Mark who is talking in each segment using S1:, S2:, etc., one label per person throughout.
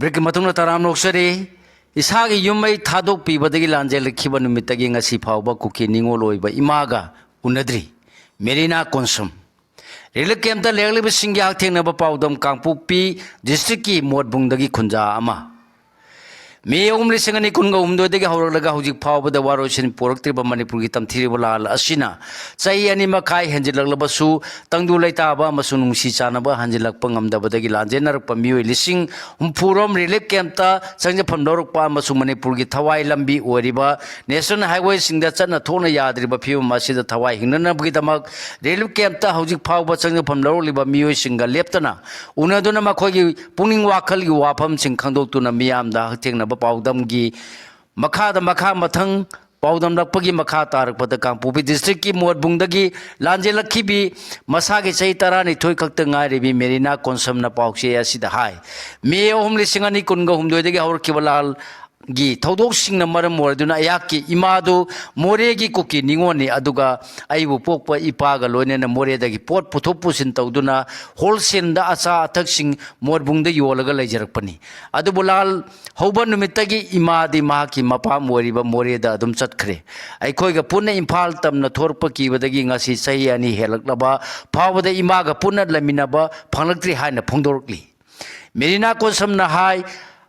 S1: ꯕ꯭ꯔꯦꯛꯀꯤ ꯃꯇꯨꯡꯗ ꯇꯔꯥꯝ ꯅꯣꯛꯆꯔꯤ ꯏꯁꯥꯒꯤ ꯌꯨꯝꯃꯩ ꯊꯥꯗꯣꯛꯄꯤꯕꯗꯒꯤ ꯂꯥꯟꯖꯦꯜꯂꯛꯈꯤꯕ ꯅꯨꯃꯤꯠꯇꯒꯤ ꯉꯁꯤ ꯐꯥꯎꯕ ꯀꯨꯀꯤ ꯅꯤꯡꯉꯣꯜ ꯑꯣꯏꯕ ꯏꯃꯥꯒ ꯎꯅꯗ꯭ꯔꯤ ꯃꯦꯔꯤꯅꯥ ꯀꯣꯟꯁꯨꯝ ꯔꯤꯂꯤꯐ ꯀꯦꯝꯞꯇ ꯂꯩꯔꯛꯂꯤꯕꯁꯤꯡꯒꯤ ꯍꯛꯊꯦꯡꯅꯕ ꯄꯥꯎꯗꯝ ꯀꯥꯡꯄꯣꯛꯄꯤ ꯗꯤꯁꯇ꯭ꯔꯤꯛꯀꯤ ꯃꯣꯠꯕꯨꯡꯗꯒꯤ ꯈꯨꯟꯖꯥ ꯑꯃ ꯃꯦ 2019 ꯍꯧꯔꯛꯂꯒ ꯍꯧꯖꯤꯛ ꯐꯥꯎꯕꯗ ꯋꯥꯔꯣꯏꯁꯤꯟ ꯄꯣꯔꯛꯇ꯭ꯔꯤꯕ ꯃꯅꯤꯄꯨꯔꯒꯤ ꯇꯝꯊꯤꯔꯤꯕ ꯂꯥꯜ ꯑꯁꯤꯅ ꯆꯍꯤ 2 ꯃꯈꯥꯏ ꯍꯦꯟꯖꯤꯜꯂꯛꯂꯕꯁꯨ ꯇꯪꯗꯨ ꯂꯩꯇꯥꯕ ꯑꯃꯁꯨꯡ ꯅꯨꯡꯁꯤ ꯆꯥꯟꯅꯕ ꯍꯟꯖꯤꯜꯂꯛꯄ ꯉꯝꯗꯕꯗꯒꯤ ꯂꯥꯟꯖꯦꯟꯅꯔꯛꯄ ꯃꯤꯑꯣꯏ 60,000 ꯔꯤꯂꯤꯐ ꯀꯦꯝꯞꯇ ꯆꯪꯖꯐꯝ ꯂꯧꯔꯛꯄ ꯑꯃꯁꯨꯡ ꯃꯅꯤꯄꯨꯔꯒꯤ ꯊꯋꯥꯏ ꯂꯝꯕꯤ ꯑꯣꯏꯔꯤꯕ ꯅꯦꯁꯅꯦꯜ ꯍꯥꯏꯋꯦꯁꯤꯡꯗ ꯆꯠꯅ ꯊꯣꯛꯅ ꯌꯥꯗ꯭ꯔꯤꯕ ꯐꯤꯕꯝ ꯑꯁꯤꯗ ꯊꯋꯥꯏ ꯍꯤꯡꯅꯅꯕꯒꯤꯗꯃꯛ ꯔꯤꯂꯤꯐ ꯀꯦꯝꯞꯇ ꯍꯧꯖꯤꯛ ꯐꯥꯎꯕ ꯆꯪꯖꯐꯝ ꯂꯧꯔꯛꯂꯤꯕ ꯃꯤꯑꯣꯏꯁꯤꯡꯒ ꯂꯦꯞꯇꯅ ꯎꯅꯗꯨꯅ ꯃꯈꯣꯏꯒꯤ ꯄꯨꯛꯅꯤꯡ ꯋꯥꯈꯜꯒꯤ ꯋꯥꯐꯝꯁꯤꯡ ꯈꯪꯗꯣꯛꯇꯨꯅ ꯃꯤꯌꯥꯝꯗ ꯍꯛꯊꯦꯡꯅꯕ ꯄꯥꯎꯗꯝꯒꯤ ꯃꯊꯪ ꯄꯥꯎꯗꯝꯂꯛꯄꯒꯤ ꯃꯈꯥ ꯇꯥꯔꯛꯄꯗ ꯀꯥꯡꯄꯣꯛꯄꯤ ꯗꯤꯁꯇ꯭ꯔꯤꯛꯀꯤ ꯃꯣꯠꯕꯨꯡꯗꯒꯤ ꯂꯥꯟꯖꯦꯜꯂꯛꯈꯤꯕꯤ ꯃꯁꯥꯒꯤ ꯆꯍꯤ 12 ꯈꯛꯇ ꯉꯥꯏꯔꯤꯕꯤ ꯃꯦꯔꯤꯅꯥ ꯀꯣꯟꯁꯝꯅ ꯄꯥꯎꯆꯦ ꯑꯁꯤꯗ ꯍꯥꯏ ꯃꯦ 2019 ꯍꯧꯔꯛꯈꯤꯕ ꯂꯥꯜꯒꯤ ꯊꯧꯗꯣꯛꯁꯤꯡꯅ ꯃꯔꯝ ꯑꯣꯏꯗꯨꯅ ꯑꯩꯍꯥꯛꯀꯤ ꯏꯃꯥꯗꯨ ꯃꯣꯔꯦꯒꯤ ꯀꯨꯀꯤ ꯅꯤꯡꯉꯣꯜꯅꯤ ꯑꯗꯨꯒ ꯑꯩꯕꯨ ꯄꯣꯛꯄ ꯏꯄꯥꯒ ꯂꯣꯏꯅꯅ ꯃꯣꯔꯦꯗꯒꯤ ꯄꯣꯠ ꯄꯨꯊꯣꯛ ꯄꯨꯁꯤꯟ ꯇꯧꯗꯨꯅ ꯍꯣꯜꯁꯦꯜꯗ ꯑꯆꯥ ꯑꯊꯛꯁꯤꯡ ꯃꯣꯠꯕꯨꯡꯗ ꯌꯣꯜꯂꯒ ꯂꯩꯖꯔꯛꯄꯅꯤ ꯑꯗꯨꯕꯨ ꯂꯥꯜ ꯍꯧꯕ ꯅꯨꯃꯤꯠꯇꯒꯤ ꯏꯃꯥꯗꯤ ꯃꯍꯥꯛꯀꯤ ꯃꯄꯥꯝ ꯑꯣꯏꯔꯤꯕ ꯃꯣꯔꯦꯗ ꯑꯗꯨꯝ ꯆꯠꯈ꯭ꯔꯦ ꯑꯩꯈꯣꯏꯒ ꯄꯨꯟꯅ ꯏꯝꯐꯥꯜ ꯇꯝꯅ ꯊꯣꯔꯛꯄ ꯀꯤꯕꯗꯒꯤ ꯉꯁꯤ ꯆꯍꯤ 2 ꯍꯦꯜꯂꯛꯂꯕ ꯐꯥꯎꯕꯗ ꯏꯃꯥꯒ ꯄꯨꯟꯅ ꯂꯩꯃꯤꯟꯅꯕ ꯐꯪꯂꯛꯇ꯭ꯔꯤ ꯍꯥꯏꯅ ꯐꯣꯡꯗꯣꯔꯛꯂꯤ ꯃꯦꯔꯤꯅꯥ ꯀꯣꯟꯁꯝꯅ ꯍꯥꯏ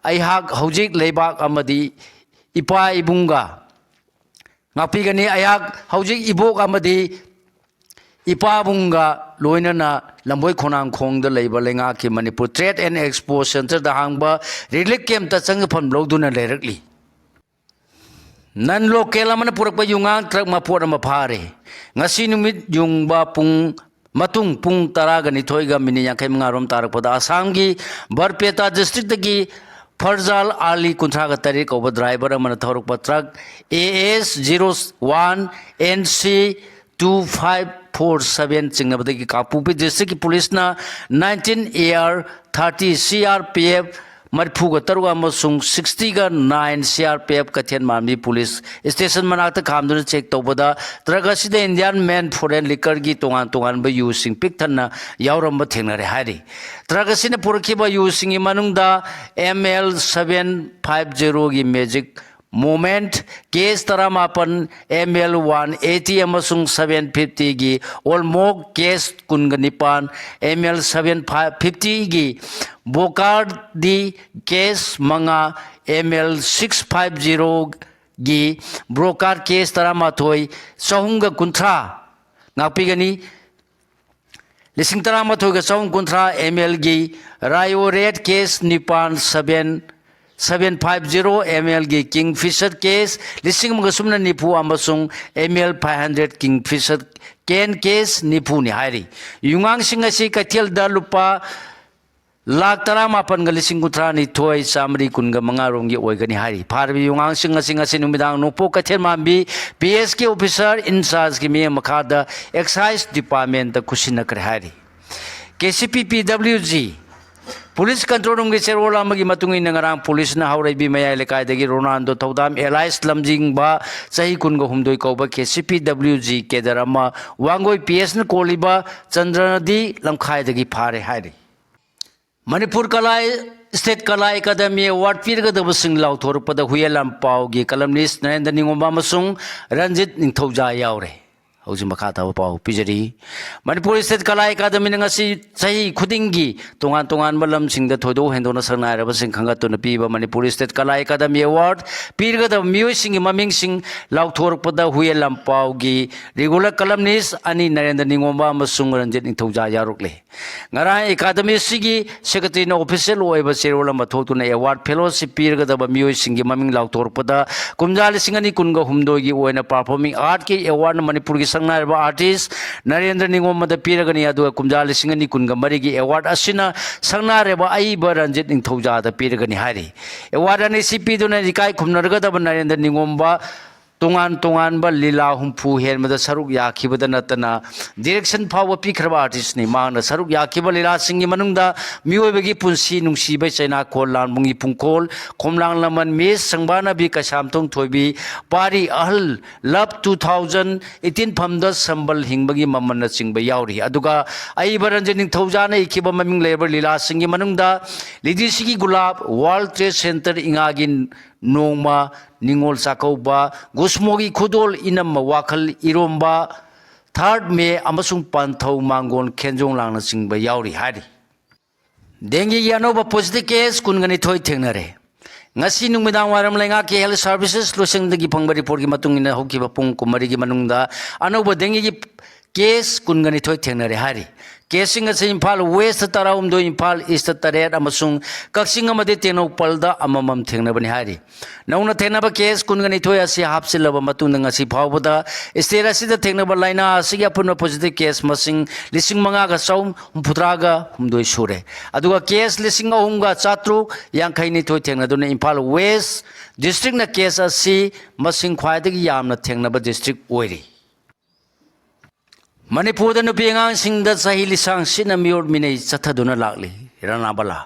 S1: ꯑꯩꯍꯥꯛ ꯍꯧꯖꯤꯛ ꯂꯩꯕꯥꯛ ꯑꯃꯗꯤ ꯏꯄꯥ ꯏꯕꯨꯡꯒ ꯉꯥꯛꯄꯤꯒꯅꯤ ꯑꯩꯍꯥꯛ ꯍꯧꯖꯤꯛ ꯏꯕꯣꯛ ꯑꯃꯗꯤ ꯏꯄꯥꯕꯨꯡꯒ ꯂꯣꯏꯅꯅ ꯂꯝꯕꯣꯏ ꯈꯣꯡꯅꯥꯡꯈꯣꯡꯗ ꯂꯩꯕ ꯂꯩꯉꯥꯛꯀꯤ ꯃꯅꯤꯄꯨꯔ ꯇ꯭ꯔꯦꯗ ꯑꯦꯟ ꯑꯦꯛꯁꯄꯣ ꯁꯦꯟꯇꯔꯗ ꯍꯥꯡꯕ ꯔꯤꯂꯤꯐ ꯀꯦꯝꯞꯇ ꯆꯪꯖꯐꯝ ꯂꯧꯗꯨꯅ ꯂꯩꯔꯛꯂꯤ ꯅꯟ ꯂꯣꯀꯦꯜ ꯑꯃꯅ ꯄꯨꯔꯛꯄ ꯌꯨꯉꯥꯡ ꯇ꯭ꯔꯛ ꯃꯄꯣꯠ ꯑꯃ ꯐꯥꯔꯦ ꯉꯁꯤ ꯅꯨꯃꯤꯠ ꯌꯨꯡꯕ ꯃꯇꯨꯡ ꯄꯨꯡ 12:55 ꯔꯣꯝ ꯇꯥꯔꯛꯄꯗ ꯑꯁꯥꯝꯒꯤ ꯕꯔꯄꯦꯇꯥ ꯗꯤꯁꯇ꯭ꯔꯤꯛꯇꯒꯤ ꯐꯔꯖꯥꯜ ꯑꯥꯂꯤ 38 ꯀꯧꯕ ꯗ꯭ꯔꯥꯏꯚꯔ ꯑꯃꯅ ꯊꯧꯔꯛꯄ ꯇ꯭ꯔꯛ AS01 NC 2547 ꯆꯤꯡꯅꯕꯗꯒꯤ ꯀꯥꯡꯄꯣꯛꯄꯤ ꯗꯤꯁꯇ꯭ꯔꯤꯛꯀꯤ ꯄꯨꯂꯤꯁꯅ 19 AR 30 CRPF 33 ꯑꯃꯁꯨꯡ 60-9 CRPF ꯀꯩꯊꯦꯜ ꯃꯥꯟꯕꯤ ꯄꯨꯂꯤꯁ ꯁ꯭ꯇꯦꯁꯟ ꯃꯅꯥꯛꯇ ꯈꯥꯝꯗꯨꯅ ꯆꯦꯛ ꯇꯧꯕꯗ ꯇ꯭ꯔꯛ ꯑꯁꯤꯗ ꯏꯟꯗꯤꯌꯥꯟ ꯃꯦꯟ ꯐꯣꯔꯦꯟ ꯂꯤꯀꯔꯒꯤ ꯇꯣꯉꯥꯟꯕ ꯌꯨꯁꯤꯡ ꯄꯤꯛ ꯊꯟꯅ ꯌꯥꯎꯔꯝꯕ ꯊꯦꯡꯅꯔꯦ ꯍꯥꯏꯔꯤ ꯇ꯭ꯔꯛ ꯑꯁꯤꯅ ꯄꯨꯔꯛꯈꯤꯕ ꯌꯨꯁꯤꯡꯒꯤ ꯃꯅꯨꯡꯗ ML 750ꯒꯤ ꯃꯦꯖꯤꯛ ꯃꯣꯃꯦꯟꯠ ꯀꯦꯁ 18 ML 180 ꯑꯃꯁꯨꯡ 750ꯒꯤ ꯑꯣꯜꯃꯣꯛ ꯀꯦꯁ 19 ML 750ꯒꯤ ꯕꯣꯀꯥꯔꯗꯤ ꯀꯦꯁ 5 ML 650ꯒꯤ ꯕ꯭ꯔꯣꯀꯥꯔ ꯀꯦꯁ 11 350 ꯉꯥꯛꯄꯤꯒꯅꯤ 19,990 MLꯒꯤ ꯔꯥꯏꯑꯣꯔꯦꯠ ꯀꯦꯁ 9 750 MLꯒꯤ ꯀꯤꯡꯐꯤꯁꯔ ꯀꯦꯁ 1,090 ꯑꯃꯁꯨꯡ ML 500 ꯀꯤꯡꯐꯤꯁꯔ ꯀꯦꯟ ꯀꯦꯁ 90ꯅꯤ ꯍꯥꯏꯔꯤ ꯌꯨꯉꯥꯡꯁꯤꯡ ꯑꯁꯤ ꯀꯩꯊꯦꯜꯗ ꯂꯨꯄꯥ 1,19,135 ꯔꯣꯝꯒꯤ ꯑꯣꯏꯒꯅꯤ ꯍꯥꯏꯔꯤ ꯐꯥꯔꯤꯕ ꯌꯨꯉꯥꯡꯁꯤꯡ ꯑꯁꯤ ꯉꯁꯤ ꯅꯨꯃꯤꯗꯥꯡ ꯅꯣꯡꯄꯣꯛ ꯀꯩꯊꯦꯜ ꯃꯥꯟꯕꯤ PSK ꯑꯣꯐꯤꯁꯥꯔ ꯏꯟꯆꯥꯔꯖꯀꯤ ꯃꯤꯠꯌꯦꯡ ꯃꯈꯥꯗ ꯑꯦꯛꯁꯥꯏꯖ ꯗꯤꯄꯥꯔꯠꯃꯦꯟꯇ ꯈꯨꯠꯁꯤꯟꯅꯈ꯭ꯔꯦ ꯍꯥꯏꯔꯤ KCP PWG ꯄꯨꯂꯤꯁ ꯀꯟꯇ꯭ꯔꯣꯜ ꯔꯨꯝꯒꯤ ꯆꯦꯔꯣꯜ ꯑꯃꯒꯤ ꯃꯇꯨꯡ ꯏꯟꯅ ꯉꯔꯥꯡ ꯄꯨꯂꯤꯁꯅ ꯍꯥꯎꯔꯩꯕꯤ ꯃꯌꯥꯏ ꯂꯩꯀꯥꯏꯗꯒꯤ ꯔꯣꯅꯥꯜꯗꯣ ꯊꯧꯗꯥꯝ ꯑꯦꯂꯥꯏꯁ ꯂꯝꯖꯤꯡꯕ ꯆꯍꯤ 18 ꯀꯧꯕ KCP PWG ꯀꯦꯗꯔ ꯑꯃ ꯋꯥꯡꯒꯣꯏ PSꯅ ꯀꯣꯜꯂꯤꯕ ꯆꯟꯗ꯭ꯔꯅꯗꯤ ꯂꯝꯈꯥꯏꯗꯒꯤ ꯐꯥꯔꯦ ꯍꯥꯏꯔꯤ ꯃꯅꯤꯄꯨꯔ ꯀꯂꯥ ꯁ꯭ꯇꯦꯠ ꯀꯂꯥ ꯑꯦꯀꯥꯗꯃꯤ ꯑꯦꯋꯥꯔꯗ ꯄꯤꯔꯒꯗꯕꯁꯤꯡ ꯂꯥꯎꯊꯣꯔꯛꯄꯗ ꯍꯨꯌꯦꯟ ꯂꯥꯟꯄꯥꯎꯒꯤ ꯀꯂꯝꯅꯤꯁ ꯅꯔꯦꯟꯗ꯭ꯔ ꯅꯤꯉꯣꯝꯕ ꯑꯃꯁꯨꯡ ꯔꯟꯖꯤꯠ ꯅꯤꯡꯊꯧꯖꯥ ꯌꯥꯎꯔꯦ ꯍꯧꯖꯤꯛ ꯃꯈꯥ ꯇꯥꯕ ꯄꯥꯎ ꯄꯤꯖꯔꯤ ꯃꯅꯤꯄꯨꯔ ꯁ꯭ꯇꯦꯠ ꯀꯂꯥ ꯑꯦꯀꯥꯗꯃꯤꯅ ꯉꯁꯤ ꯆꯍꯤ ꯈꯨꯗꯤꯡꯒꯤ ꯇꯣꯉꯥꯟꯕ ꯂꯝꯁꯤꯡꯗ ꯊꯣꯏꯗꯣꯛ ꯍꯦꯟꯗꯣꯛꯅ ꯁꯛꯅꯥꯏꯔꯕꯁꯤꯡ ꯈꯟꯒꯠꯇꯨꯅ ꯄꯤꯕ ꯃꯅꯤꯄꯨꯔ ꯁ꯭ꯇꯦꯠ ꯀꯂꯥ ꯑꯦꯀꯥꯗꯃꯤ ꯑꯦꯋꯥꯔꯗ ꯄꯤꯔꯒꯗꯕ ꯃꯤꯑꯣꯏꯁꯤꯡꯒꯤ ꯃꯃꯤꯡꯁꯤꯡ ꯂꯥꯎꯊꯣꯔꯛꯄꯗ ꯍꯨꯌꯦꯟ ꯂꯥꯟꯄꯥꯎꯒꯤ ꯔꯤꯒꯨꯂꯔ ꯀꯂꯝꯅꯤꯁ 2 ꯅꯔꯦꯟꯗ꯭ꯔ ꯅꯤꯉꯣꯝꯕ ꯑꯃꯁꯨꯡ ꯔꯟꯖꯤꯠ ꯅꯤꯡꯊꯧꯖꯥ ꯌꯥꯎꯔꯛꯂꯦ ꯉꯔꯥꯡ ꯑꯦꯀꯥꯗꯃꯤ ꯑꯁꯤꯒꯤ ꯁꯦꯀ꯭ꯔꯦꯇꯔꯤꯅ ꯑꯣꯐꯤꯁꯤꯌꯦꯜ ꯑꯣꯏꯕ ꯆꯦꯔꯣꯜ ꯑꯃ ꯊꯣꯛꯇꯨꯅ ꯑꯦꯋꯥꯔꯗ ꯐꯦꯂꯣꯁꯤꯞ ꯄꯤꯔꯒꯗꯕ ꯃꯤꯑꯣꯏꯁꯤꯡꯒꯤ ꯃꯃꯤꯡ ꯂꯥꯎꯊꯣꯔꯛꯄꯗ ꯀꯨꯝꯖꯥ 2019ꯒꯤ ꯑꯣꯏꯅ ꯄꯔꯐꯣꯔꯃꯤꯡ ꯑꯥꯔꯠꯀꯤ ꯑꯦꯋꯥꯔꯗꯅ ꯃꯅꯤꯄꯨꯔꯒꯤ ꯁꯛꯅꯥꯏꯔꯕ ꯑꯥꯔꯇꯤꯁ ꯅꯔꯦꯟꯗ꯭ꯔ ꯅꯤꯉꯣꯝꯕꯗ ꯄꯤꯔꯒꯅꯤ ꯑꯗꯨꯒ ꯀꯨꯝꯖꯥ 2023ꯒꯤ ꯑꯦꯋꯥꯔꯗ ꯑꯁꯤꯅ ꯁꯛꯅꯥꯏꯔꯕ ꯑꯏꯕ ꯔꯟꯖꯤꯠ ꯅꯤꯡꯊꯧꯖꯥꯗ ꯄꯤꯔꯒꯅꯤ ꯍꯥꯏꯔꯤ ꯑꯦꯋꯥꯔꯗ ꯑꯅꯤ ꯑꯁꯤ ꯄꯤꯗꯨꯅ ꯏꯀꯥꯏ ꯈꯨꯝꯅꯔꯒꯗꯕ ꯅꯔꯦꯟꯗ꯭ꯔ ꯅꯤꯉꯣꯝꯕ तोान तोान लीला हुंफू हेनबद सरुक याखिबद नतना डायरेक्शन फाव पीखरब आर्टिस्ट ने मांगना सरुक याखिब लीला सिंह मनुंगदा मियोबगी पुंसी नुंसीब चैना खोल लानमुंगी पुंखोल खोमलांग लमन मेस संबानबी कसामतोंग थोइबी पारी अहल लव 2018 फमद संबल हिंबगी ममन चिंब यावरी अदुगा आई बरंजन निंथौजाना इखिब ममिंग लेबर लीला सिंह मनुंगदा लिदिसिगी गुलाब वर्ल्ड ट्रेड सेंटर इंगागी नोंमा निंगोल चाकौबा गुस्मोगी खुदोल इनम वाखल इरोंबा 3rd मे अमसुंग पांथौ मांगोन खेंजोंग लांगना चिंब यावरी हारी डेंगी की अनोबा पॉजिटिव केस कुनगनी थोई थेंगनरे ngasi nungmidang waram lenga ke health services losing dagi phangba report gi matung ina hoki ba pung kumari gi manungda anoba dengi gi case kungani thoi thengnare hari केसिंग इम्फाल वेस्ट तराउम Imphal East तरेट कक्सिंग तेनौपलदा अममम थेंगनबनी हारी नौना थेंगनब केस कुनगनिथोय असी हापसिलब मतुंग फावबद state असिदा थेंगनब लाइना असिगी अपुन पॉजिटिव केस मसिंग 5,953 सूरे अदुगा केस 3,452 थेंगनदुना इम्फाल वेस्ट डिस्ट्रिक्ट न केस असी मसिंग ख्वाइदगी यामना थेंगनब डिस्ट्रिक्ट ओइरी मणिपुर नुपी आगांसिंग चाही लिसांग सिना मियोर मिनै चथदुना लागली रानाबला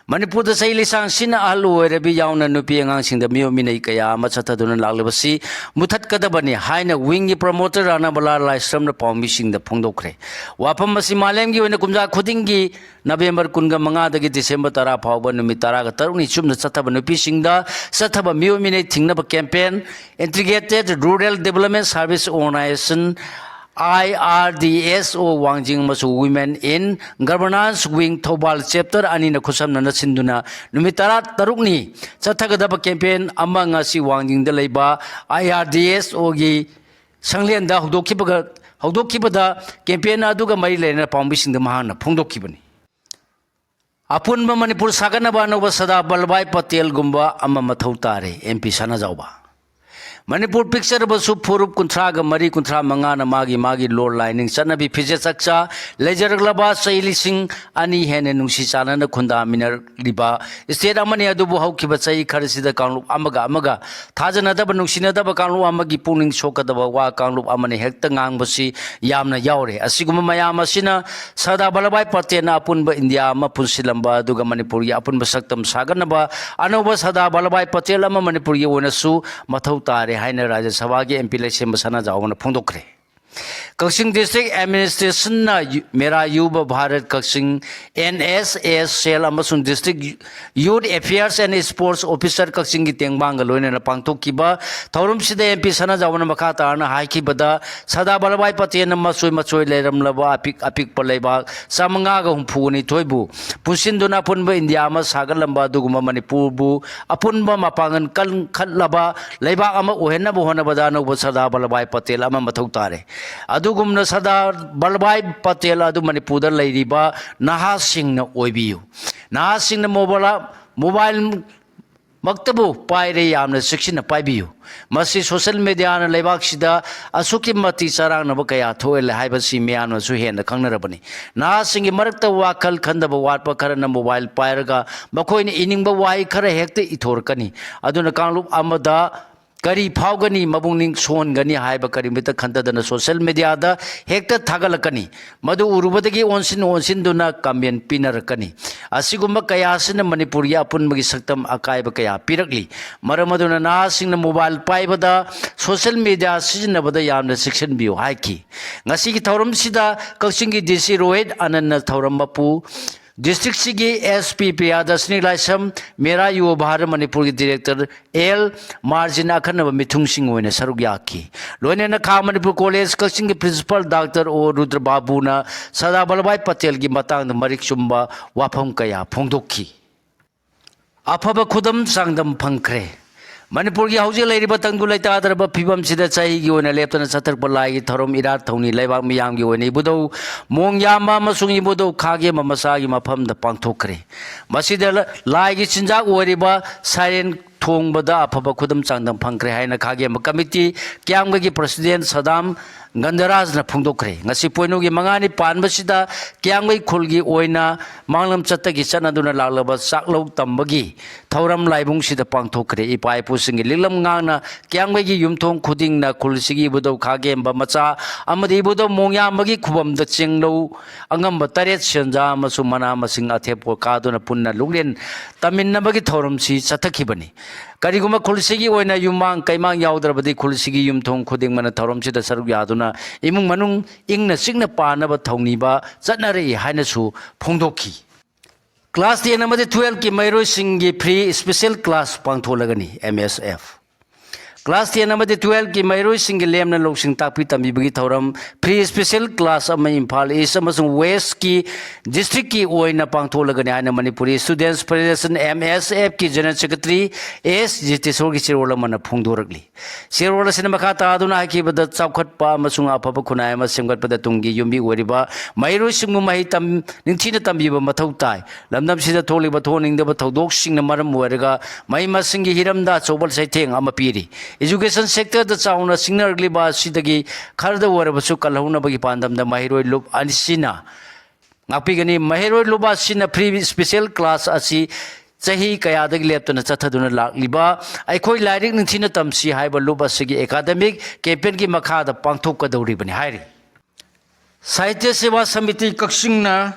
S1: मणिपुर चाही लिसांग सिना अहल ओइरबी यावना नुपी आगांसिंग मियोर मिनै कया अमा चथदुना लागलबसी मुथतकदबनी हाइना विंग प्रमोटर रानाबला लाइस्रम पाउमिसिंग फोंदोखरे वाफम मसी मालेमगी ओइना कुमजा खुदिंगी नवेंबर 15 दगी डिसेंबर 10 फावबा नुमित 10 तरुनी चुमना चथब नुपीसिंग चथब मियोर मिनै थिंगनब campaign integrated rural development service organisation IRDSO Wangjing Masu Women in Governance Wing Thobal Chapter Anina Kusam Nana Sinduna Numitara Tarukni Chathagadaba campaign among us Wangjing the Leba IRDSO gi Sanglianda Hudokibada campaign Aduga Marilena Pombishing the Mahana Pondokibani Apunba Manipur Saganaba Nova Sada Balbai Patel Gumba Amamathotare MP Sanazauba Manipur picture बसु फुरुप कुंथ्राग मरी कुंथ्रा मंगाना मागी लोर lining चनबी फिजे चक्चा लेजरगलबा सैलिसिंग अनि हेने नुंसी चानन खुंदा मिनर लिबा स्टेट अमने अदुबु हौखिबा चै खरसिदा कांगलुप अमगा थाजनदब नुंसिनदब कांगलुप अमगी पुनिंग सोकदब वा कांगलुप अमने हेक्ता ngangbasi यामना यावरे असिगुम मयाम असिना सदा बलबाई पटेना अपुनबा इंडिया अमा पुनसिलंबा दुगा मणिपुर की अपुनबा सक्तम सागनबा अनोबा सदा बलबाई पटेल अमा मणिपुर की ओनसु मथौ तारे हाइना राज्य सभा के एमपी लेसेम बसना जावना फोंदोखरे Kakching district administration Mera Yuva Bharat Kakching NSS cell अमसुंग district youth affairs and sports officer Kakching की तेंगबांग लोइना पांगथोकिबा थौरम सिदा एमपी सना जावना मखा तारना हाइकिबदा सदा बलबाई पटेल मचोय लेरमलबा अपिक पलेबा सामंगा ग हुंफुनी थोइबु पुसिंदुना पुनबा इंडिया मा सागलंबा दुगुमा मणिपुरबु अपुनबा मपांगन कल खलबा लेबा अमा ओहेनबा होनबदा नो सदा बलबाई पटेल अमा मथौ तारे अदुगुमना सरदार बलबाई पटेल अदु मणिपुर लैरिबा नहासिंगना ओइबियु नहासिंगना मोबाइल मक्तबु पाइरे यामना शिक्षिना पाइबियु मसी सोशल मीडिया न लेबाक्सिदा असुकी मति चरांगनब कया थोएले हाइबसी मियानसु हेन खंगनरबनी नहासिंगी मरक्ता वाखल खंदब वाटपा खरना मोबाइल पाइरगा मखोइनि इनिंगबा वाइ खर हेक्ते इथोरकनी अदुना कांगलुप अमदा करी फावगनी मबुंगनिंग सोनगनी हाइबा करीमित खंतदना सोशल मीडिया दा हेक्ता थागलकनी मदु उरुबदगी ओनसिन कमेंट पिनरकनी असिगुम्बा कयासिन मणिपुरी अपुनबगी सक्तम अकायबा कया पिरकली मरमदुना नासिंगना मोबाइल पाइबदा सोशल मीडिया सिजनबदा यामना शिक्षण बियो हाइकी ngasi थौरम सिदा कक्सिंगी डीसी रोहित आनंद थौरम मपु डिस्ट्रिक्ट सिगी SP प्रियादर्शनी लाइसम मेरा युवा भारत मणिपुर की डायरेक्टर L मार्जिन अखनब मिथुंग सिंह होने सरुक याकी लोइनेना खा मणिपुर कॉलेज कक्सिंग की प्रिंसिपल डॉक्टर ओ रुद्र बाबूना सदा बलबाई पटेल की मतांग मरिक चुम्बा वाफम कया फोंदोखी अफब खुदम सांगदम फंखरे मणिपुर की हौजे लेरिबा तंगु लेतादरबा फिबम सिदा चाही की ओना लेप्तना सतरप लागी थरम इरात थौनी लेबाक मियाम की ओने इबुदौ मोंग यामा मसुंग इबुदौ खागे ममसागी मफम द पांगथोखरे मसिदा लागी चिंजाक ओरिबा साइरेन थोंगबदा अफब खुदम चांगदम फंखरे हाइना खागे कमिटी क्यांगबगी president Saddam Gandharajna phungdokre ngasi poinugi mangani panbasida kyangmei khulgi oina manglam chattagi chanaduna laglaba saklo tambagi thauram laibung sida pangthokre ipai pusingi lilam ngana kyangmei gi yumthong khudingna khulsigi budo khagemba macha amadi budo mongya magi khubamda chinglo angamba taret senja masu mana masing athepo kaduna punna luglen taminna thauram si chathakibani kariguma khulsigi oina yumang kaimang yaudrabadi khulsigi yumthong khuding mana thauram sida saruk yaduna imung manung ingna singna panaba thongniba chatnare haina su phongdokhi class 10 amade 12 ki mairoi singi free special class pangtholagani MSF Class 10 amade 12 ki mairoi singi lemna loksing takpi tambibagi thauram free special class ama Imphal East amasung West ki district ki oina pangtholagani haina Manipuri Students Federation MSF ki General Secretary S Jiteswar ki Sirwala mana phongdoragli Sirwala sina makha taaduna hakibada chawkhatpa amasung afaba khunai ama semgatpada tunggi yumbi oriba mairoi singu mahi tam ningthina tambiba mathau tai lamdam sida tholiba thoningdaba thodok singna maram oiraga mai masingi hiramda chobal saitheng ama piri Education sector the chauna signal liba sidagi kharda warabasu kalhauna bagi pandam da mahiroi lub anisina ngapigani mahiroi luba sina free special class asi chahi kaya dagi leptana chathaduna liba aikhoi lairik ningthina tamsi haiba luba sigi academic campaign ki makha da pangthok ka dauri bani hairi Sahitya Seva Samiti Kakshingna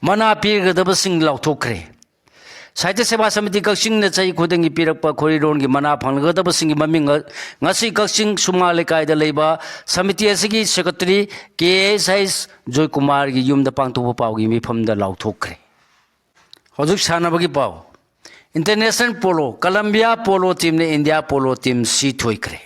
S1: Mana pirgadaba sing lauthokre Sahitya Seva Samiti Kakshing na chahi khudengi pirakpa khoriron gi mana phanggadaba sing maming ngasi Kakshing suma lekai da leiba samiti asigi secretary KSIS Joy Kumar gi yumda pangthopa pau gi mifam da lauthokre Hojuk sanabagi pau International Polo Columbia Polo Team ne India Polo Team C thoikre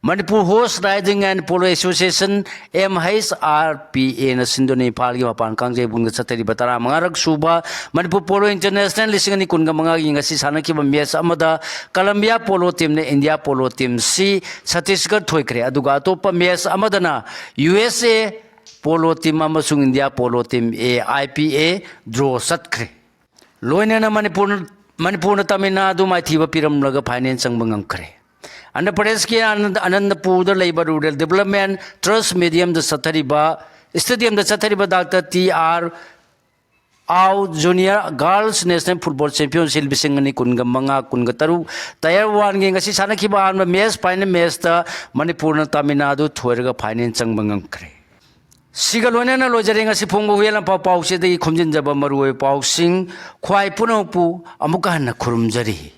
S1: Manipur Horse Riding and Polo Association MHRPA na Sindoni Palgi Mapan Kangje Bunga Satari Batara Mangarak Suba Manipur Polo International Lisingani Kunga Mangagi Ngasi Sanaki Mies Amada Columbia Polo Team ne India Polo Team C Satisgar Thoikre Aduga Topa Mies Amadana USA Polo Team Amasung India Polo Team A IPA draw satkre Loinana Manipur Tamil Nadu Maithiba Piram Laga Finance ang Mangangkre Andhra Pradesh ki Anandapur da Labour Rural Development Trust Medium da Sathariba Stadium da Sathariba Dr. T.R. Au Junior Girls National Football Championship bisingani kunga manga kunga taru Tier 1 gi ngasi sanakiba an match final match da Manipur na Tamil Nadu thoiraga finance ang mangangkre Siga loinana lojare ngasi phongbo huela pau se dei khomjin jaba marui pau sing khwai punopu amuka na khurumjari